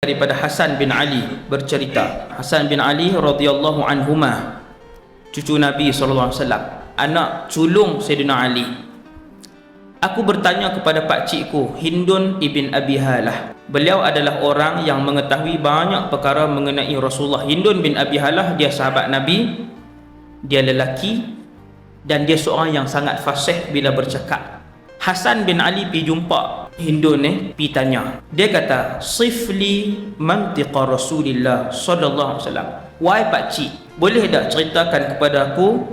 Daripada Hasan bin Ali bercerita, Hasan bin Ali radhiyallahu anhuma, cucu Nabi sallallahu alaihi wasallam, anak sulung Sayyidina Ali. Aku bertanya kepada pakcikku Hindun ibn Abi Halah. Beliau adalah orang yang mengetahui banyak perkara mengenai Rasulullah. Hindun bin Abi Halah, dia sahabat Nabi, dia lelaki dan dia seorang yang sangat fasih bila bercakap. Hasan bin Ali pergi jumpa Hindun pergi tanya. Dia kata, "Sifli mantiqa Rasulillah sallallahu alaihi wasallam." Wahai pakcik, boleh tak ceritakan kepada aku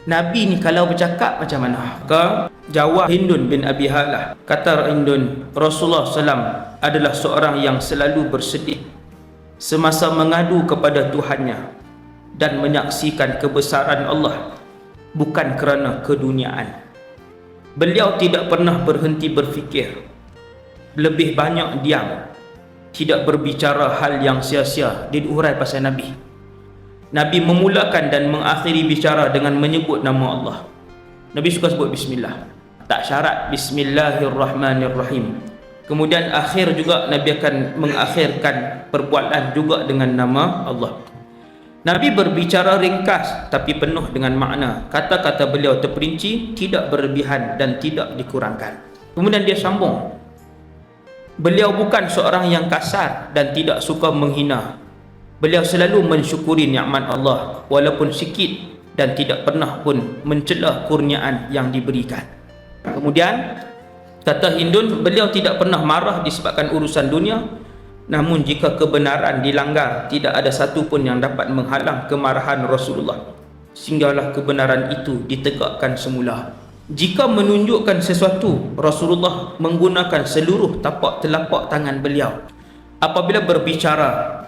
Nabi ni kalau bercakap macam mana? Maka jawab Hindun bin Abi Halah, kata Hindun, Rasulullah SAW adalah seorang yang selalu bersedih semasa mengadu kepada Tuhannya dan menyaksikan kebesaran Allah, bukan kerana keduniaan. Beliau tidak pernah berhenti berfikir, lebih banyak diam, tidak berbicara hal yang sia-sia. Dia urai pasal Nabi. Nabi memulakan dan mengakhiri bicara dengan menyebut nama Allah. Nabi suka sebut bismillah, tak syarat bismillahirrahmanirrahim. Kemudian akhir juga Nabi akan mengakhirkan perbuatan juga dengan nama Allah. Nabi berbicara ringkas tapi penuh dengan makna. Kata-kata beliau terperinci, tidak berlebihan dan tidak dikurangkan. Kemudian dia sambung, beliau bukan seorang yang kasar dan tidak suka menghina. Beliau selalu mensyukuri nikmat Allah walaupun sikit dan tidak pernah pun mencela kurniaan yang diberikan. Kemudian kata Hindun, beliau tidak pernah marah disebabkan urusan dunia. Namun jika kebenaran dilanggar, tidak ada satu pun yang dapat menghalang kemarahan Rasulullah, sehinggalah kebenaran itu ditegakkan semula. Jika menunjukkan sesuatu, Rasulullah menggunakan seluruh tapak telapak tangan beliau. Apabila berbicara,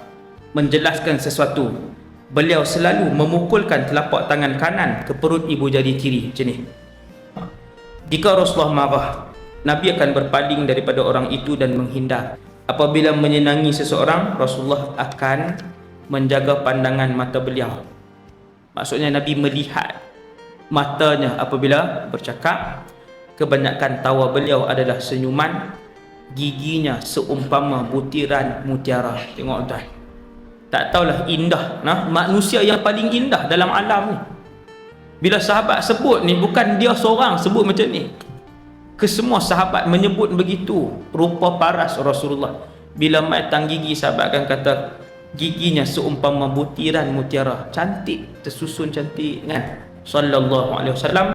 menjelaskan sesuatu, beliau selalu memukulkan telapak tangan kanan ke perut ibu jari kiri macam ni. Jika Rasulullah marah, Nabi akan berpaling daripada orang itu dan menghindar. Apabila menyenangi seseorang, Rasulullah akan menjaga pandangan mata beliau. Maksudnya Nabi melihat matanya apabila bercakap. Kebanyakan tawa beliau adalah senyuman, giginya seumpama butiran mutiara. Tengok tuan, tak tahulah indah, manusia yang paling indah dalam alam ni. Bila sahabat sebut ni, bukan dia seorang sebut macam ni, kesemua sahabat menyebut begitu rupa paras Rasulullah. Bila matang gigi, sahabat akan kata giginya seumpama butiran mutiara, cantik, tersusun cantik kan, sallallahu alaihi wasallam.